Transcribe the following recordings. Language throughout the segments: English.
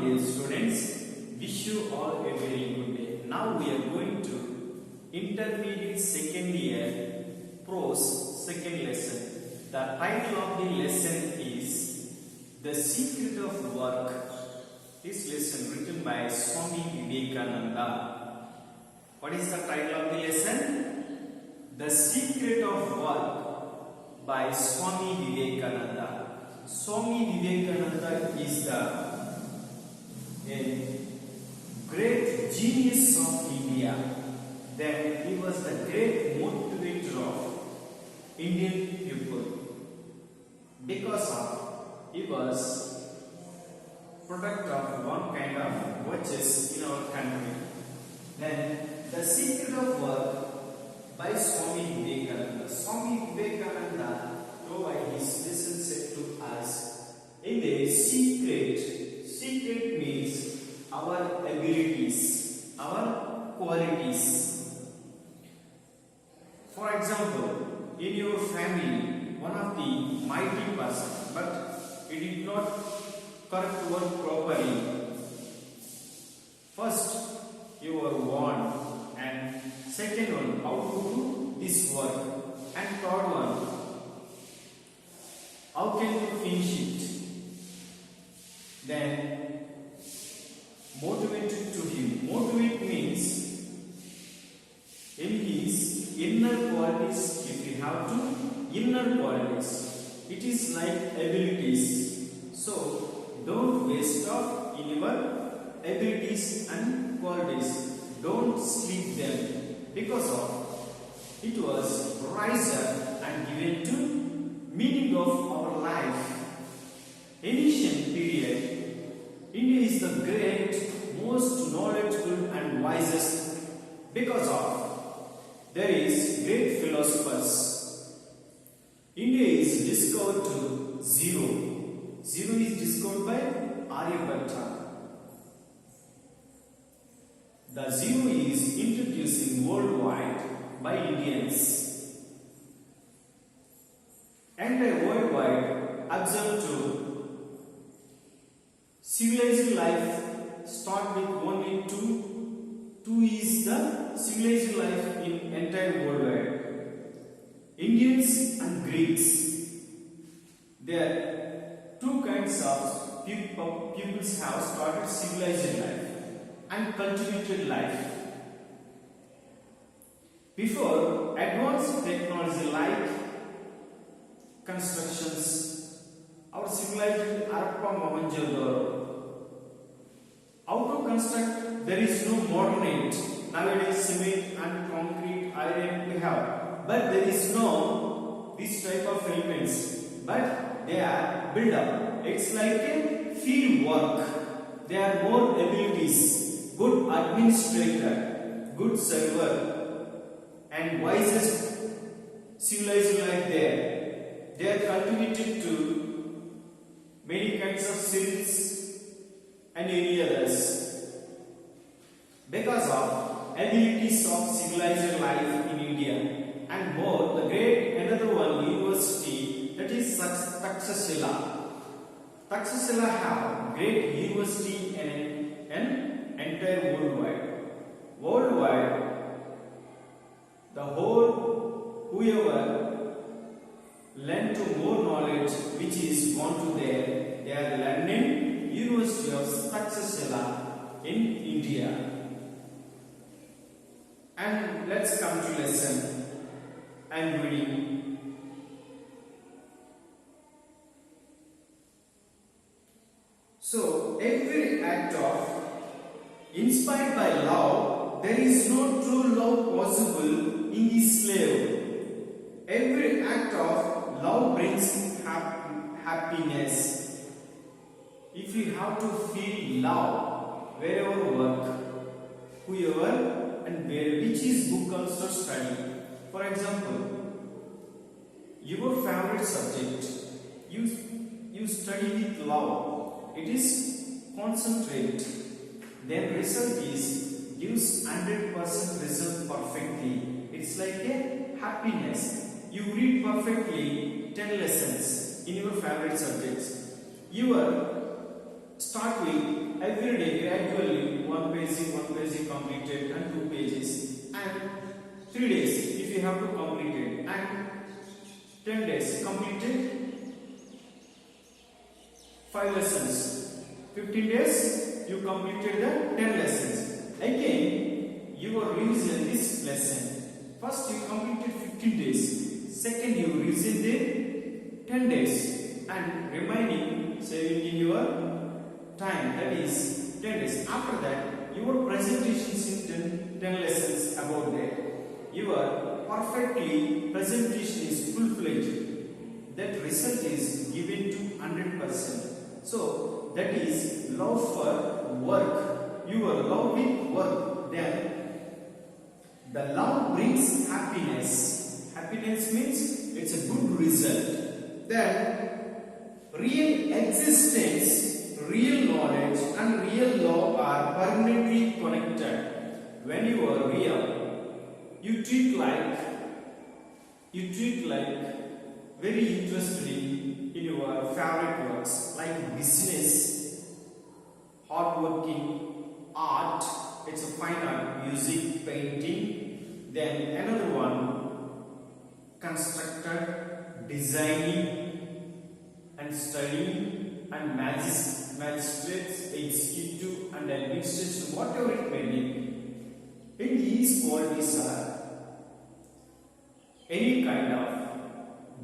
dear students. Wish you all a very good day. Now we are going to intermediate second year prose second lesson. The title of the lesson is The Secret of Work. This lesson written by Swami Vivekananda. What is the title of the lesson? The Secret of Work by Swami Vivekananda. Swami Vivekananda is the great genius of India. Then he was the great motivator of Indian people. Because he was product of one kind of virtues in our country. Then the secret of work by Swami Vivekananda. Swami Vivekananda provide his lesson set to us in a secret. Secret means our abilities, our qualities. For example, in your family, one of the mighty person, but he did not correct work properly. First, you were warned, and second one, how to do this work, and third one, how can you finish it? Then motivated to him. Motivate means in his inner qualities, if you have to, inner qualities. It is like abilities. So don't waste off in your abilities and qualities. Don't sleep them, because of it was riser and given to meaning of our life. Ancient period, India is the great, most knowledgeable and wisest, because of there is great philosophers. India is discovered to zero. Zero is discovered by Aryabhatta. The zero is introducing worldwide by Indians. And worldwide observed to civilized life start with only two. Two is the civilized life in entire worldwide. Indians and Greeks. There two kinds of peoples have started civilized life and cultivated life. Before advanced technology like constructions, our civilized Harappa Mohenjo-daro. How to construct? There is no modern age. Nowadays cement and concrete, iron we have, but there is no this type of elements. But they are built up. It's like a field work. There are more abilities. Good administrator, good server, and wisest civilized life there. They are cultivated to many kinds of silks and any others. Because of abilities of civilized life in India, and more, the great another one university, that is Takshashila. Takshashila have great university in entire worldwide. Worldwide, the whole whoever learn to more knowledge which is want to there, they are learning University of Takshashila in India. And let's come to lesson. I am reading. So every act of inspired by love, there is no true love possible in the slave. Every act of love brings happiness. If you have to feel love wherever work, whoever and where, which is book also study. For example, your favorite subject, you study with love. It is concentrate. Then result is gives 100% result perfectly. It's like a happiness. You read perfectly 10 lessons in your favorite subjects. You start with every day gradually one page completed and 2 pages, and 3 days if you have to complete it, and 10 days completed 5 lessons, 15 days you completed the 10 lessons. Again you are revision this lesson. First you completed 15 days, second you revision the 10 days, and remaining saving in your time, that is 10 days. After that your presentations in 10 lessons about that. Your perfectly presentation is full-fledged. That result is given to 100%. So that is love for work. Your love with work. Then the love brings happiness. Happiness means it's a good result. Then real existence, real knowledge and real love are permanently connected. When you are real, you treat like very interestingly in your favorite works like business, hardworking, art, it's a fine art, music, painting. Then another one, constructor, designing and studying, and magistrates, executive and administration, whatever it may be. In these qualities are any kind of,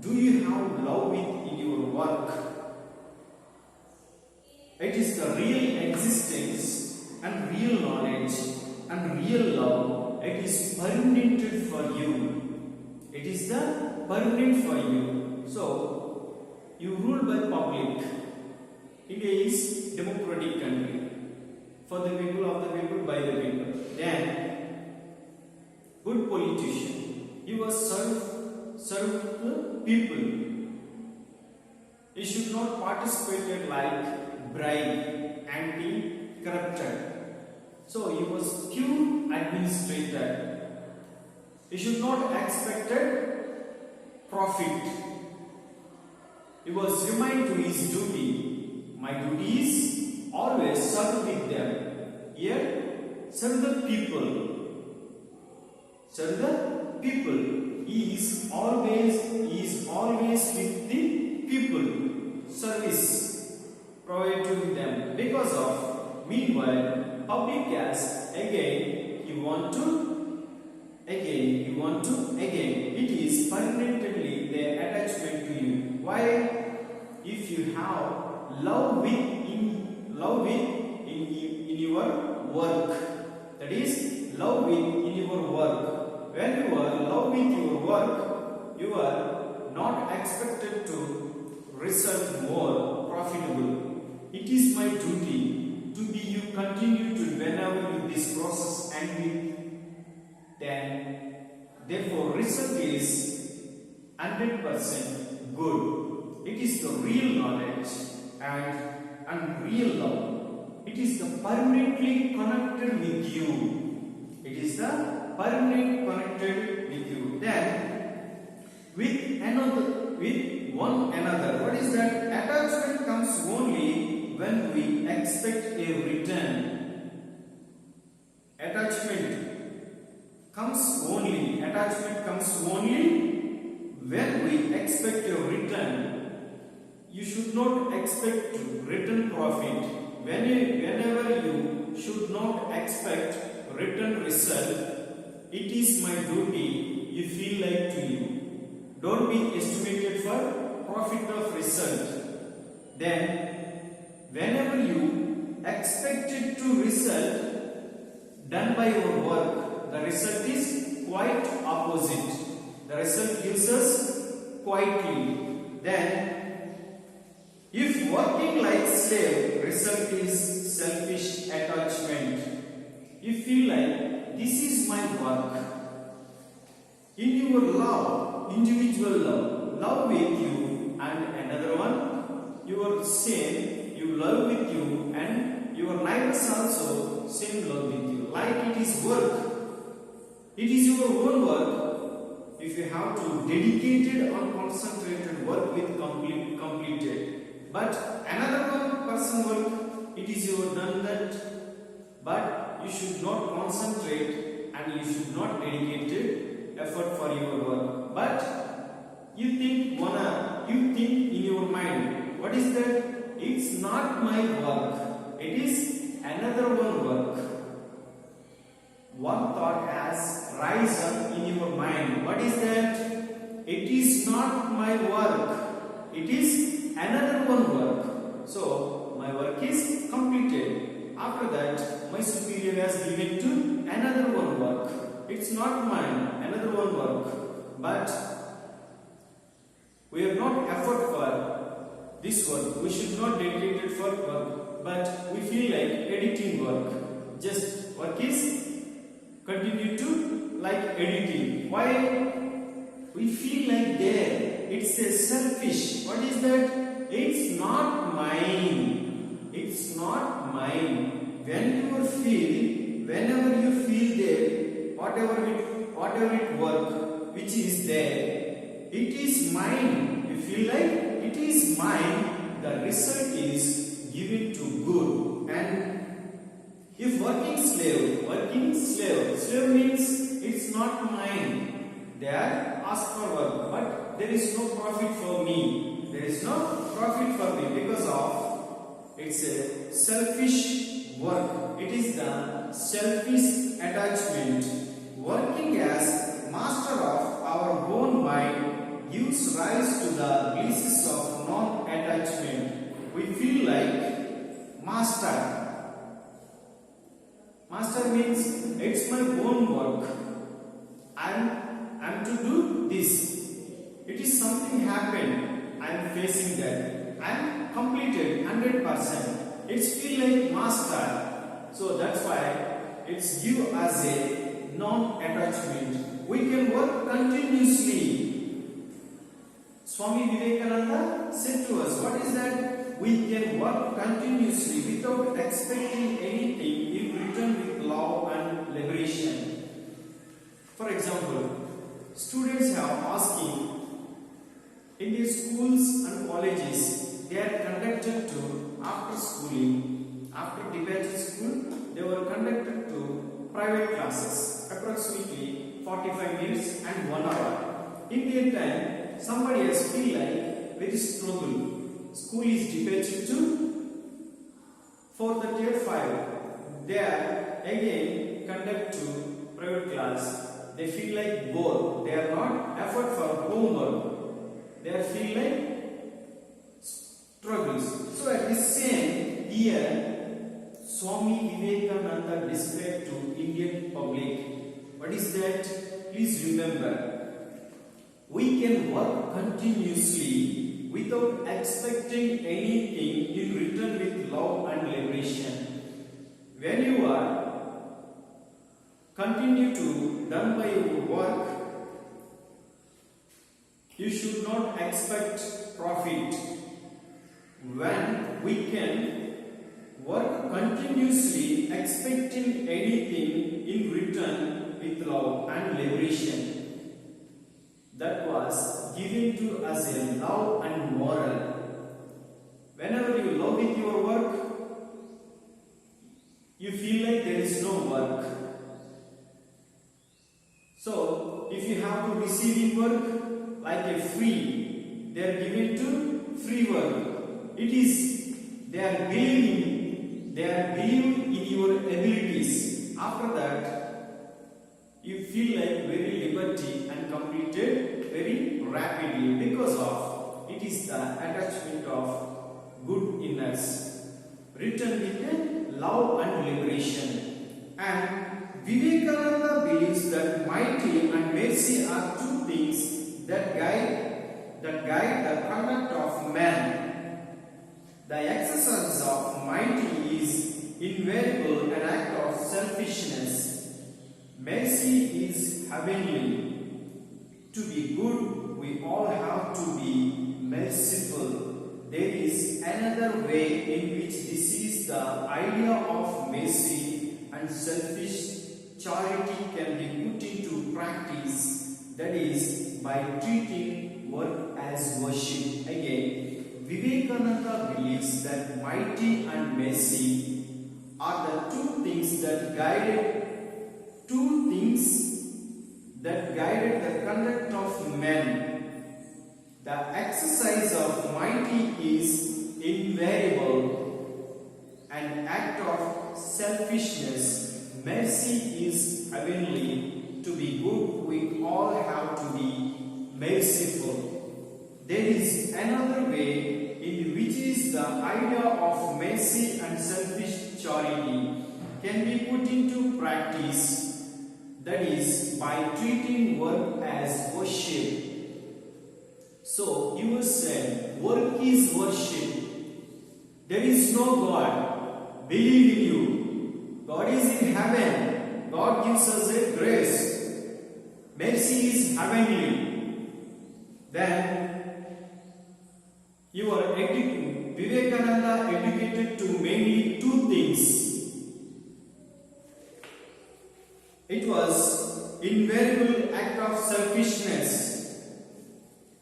do you have love in your work? It is the real existence and real knowledge and real love. It is permanent for you. It is the permanent for you. So you rule by public. India is democratic country. For the people, of the people, by the people. Then good politician. You are serve the people. You should not participate like bribe, anti-corrupted. So you was pure administrator. You should not expect profit. He was remind to his duty. My duty is always serve with them. Here, serve the people. Serve the people. He is always with the people. Service provide to them. Because of, meanwhile, public has again. It is permanently their attachment to you. Why? If you have love in your work, that is love in your work. When you are love with your work, you are not expected to result more profitable. It is my duty to be you continue to whenever you this process and with, then therefore result is 100% good. It is the real knowledge and real love. It is the permanently connected with you. It is the permanent connected with you. Then with one another. What is that? Attachment comes only when we expect a return. Attachment comes only when we expect a return. You should not expect return profit. Whenever you should not expect return result, it is my duty, you feel like to you. Don't be estimated for profit of result. Then, whenever you expected to result done by your work, the result is quite opposite. The result gives us quietly. Then, if working like slave, result is selfish attachment. You feel like this is my work. In your love, individual love with you, and another one, your same, you love with you, and your neighbors also same love with you. Like it is work. It is your own work. If you have to dedicated or concentrated work with completed. But another one person work, it is your done that, but you should not concentrate and you should not dedicate effort for your work. But you think in your mind, what is that? It's not my work, it is another one work. One thought has risen in your mind. What is that? It is not my work, it is another one work. So my work is completed. After that, my superior has given to another one work. It's not mine, another one work. But we have not effort for this work. We should not dedicate it for work. But we feel like editing work. Just work is continue to like editing. Why? We feel like there. It's a selfish. What is that? It's not mine. It's not mine. Whenever you feel there, whatever it work which is there, it is mine. You feel like it is mine. The result is given to good. And if working slave means it's not mine. They are asked for work, but there is no profit for me. There is no profit for me because of it's a selfish work. It is the selfish attachment. Working as master of our own mind gives rise to the bliss of non-attachment. We feel like master. Master means it's my own work. I'm to do this. It is something happened. I'm facing that. I'm completed 100%. It's feel like master. So that's why it's give as a non-attachment. We can work continuously. Swami Vivekananda said to us, what is that? We can work continuously without expecting anything in return with love and liberation. For example, students have asking in the schools and colleges, they are conducted to after schooling, after debated school, they were conducted to private classes, approximately 45 minutes and 1 hour. In the time, somebody has feel like very struggle. School is debated to 4:30 or 5. They are again conduct to private class. They feel like bored. They are not effort for homework. They feel like struggles. So at the same year, Swami Vivekananda described to Indian public. What is that? Please remember, we can work continuously without expecting anything in return with love and liberation. When you are continue to done by your work, you should not expect profit. When we can work continuously expecting anything in return with love and liberation, that was given to us a love and moral. Whenever you love with your work, you feel like there is no work. So, if you have to receive work like a free, they are given to free work. It is they are believing in your abilities. After that, you feel like very liberty and completed very rapidly because of it is the attachment of good in us, written with love and liberation. And Vivekananda believes that mighty and mercy are two things that guide the conduct of man. The exercise of mighty is invariable an act of selfishness. Mercy is heavenly. To be good, we all have to be merciful. There is another way in which this is the idea of mercy and selfish charity can be put into practice, that is by treating work as worship. Again, Vivekananda believes that mighty and mercy are the two things that guided the conduct of men. The exercise of mighty is invariable, an act of selfishness. Mercy is heavenly. To be good, we all have to be merciful. There is another way in which is the idea of mercy and selfish charity can be put into practice. That is by treating work as worship. So you said work is worship. There is no God. Believe in you. God is in heaven. God gives us a grace. Mercy is heavenly. Then you are Vivekananda educated to mainly two things. It was invariable act of selfishness.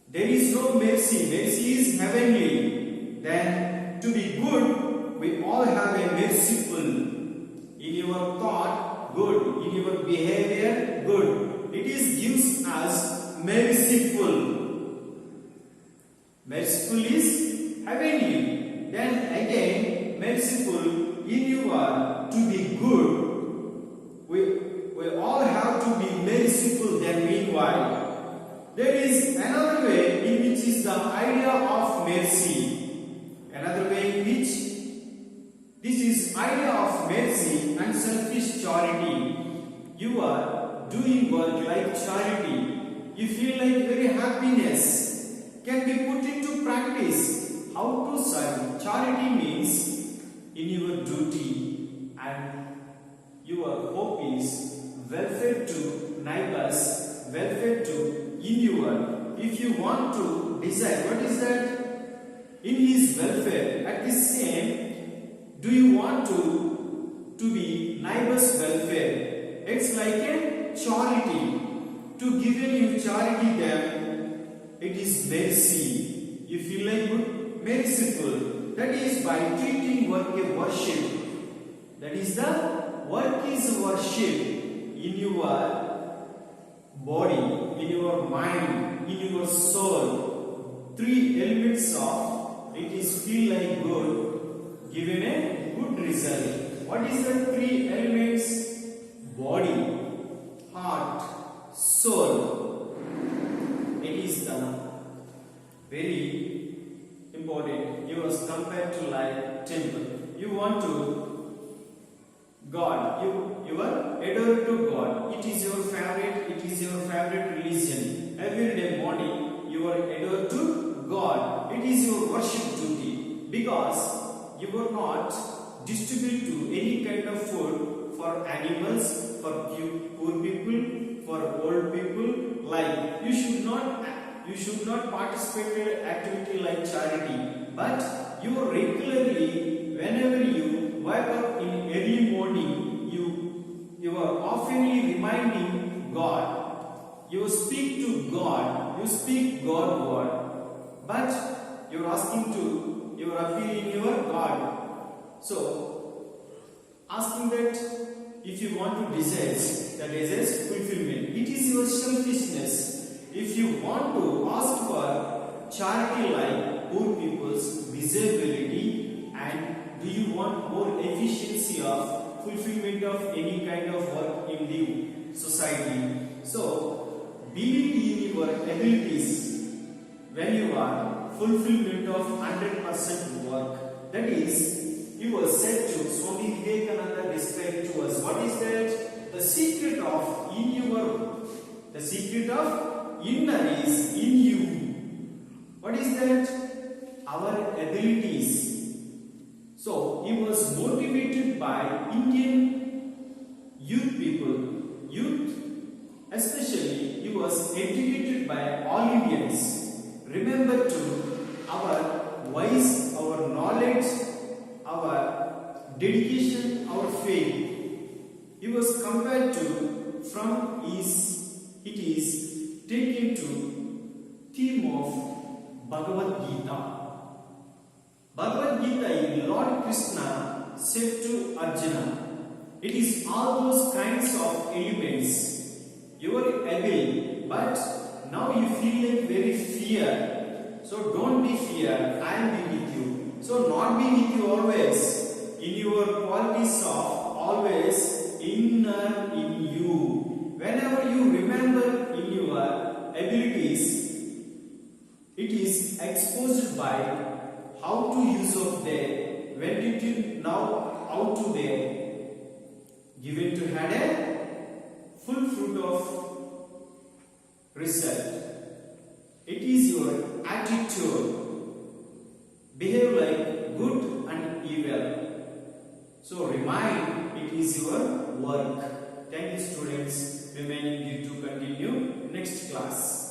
There is no mercy. Mercy is heavenly. Then to be good, we all have a merciful. In your thought, good. In your behavior, good. It is gives us merciful. Merciful is heavenly. Then again, merciful in your to be good. We all have to be merciful. Then meanwhile, there is another way in which is the idea of mercy. Another way in which this is idea of mercy and selfish charity. You are doing work like charity. You feel like very happiness can be put into practice. How to serve? Charity means in your duty, and your hope is welfare to neighbors, welfare to in your. If you want to decide what is that in his welfare, at the same, do you want to be neighbors' welfare? It's like a charity. To give you charity, then it is mercy. You feel like good, merciful. That is by treating work a worship. That is the work is worship. In your body, in your mind, in your soul, three elements of it is feel like good, given a good result. What is the three elements? Body, heart, soul. It is the very important. You was compared to like temple. You want to God, you are adore to God. It is your favorite religion. Every day morning you are adore to God. It is your worship duty, because you will not distribute to any kind of food for animals, for poor people, for old people. Like you should not participate in activity like charity, but you regularly, whenever you wake up in early morning, you are oftenly reminding God. You speak to God. You speak God, but you are asking to, you are appealing your God. So asking that if you want to desire, that desires fulfillment. It is your selfishness. If you want to ask for charity like poor people's visibility, and do you want more efficiency of fulfillment of any kind of work in the society? So believe in your abilities when you are fulfillment of 100% work. That is, you were said to Swami Vivekananda described to us. What is that? The secret of inner is in you. What is that? Our abilities. So he was motivated by Indian youth, especially he was educated by all Indians. Remember to our wise, our knowledge, our dedication, our faith. He was compared to it is taken to theme of Bhagavad Gita. Reply, Lord Krishna said to Arjuna, it is all those kinds of elements. You are able, but now you feel like very fear. So don't be fear, I will be with you. So not be with you always. In your qualities of always inner in you. Whenever you remember in your abilities, it is exposed by how to use of them, when did you now how to them, given to had a full fruit of result. It is your attitude. Behave like good and evil. So remind it is your work. Thank you students. Remaining you to continue next class.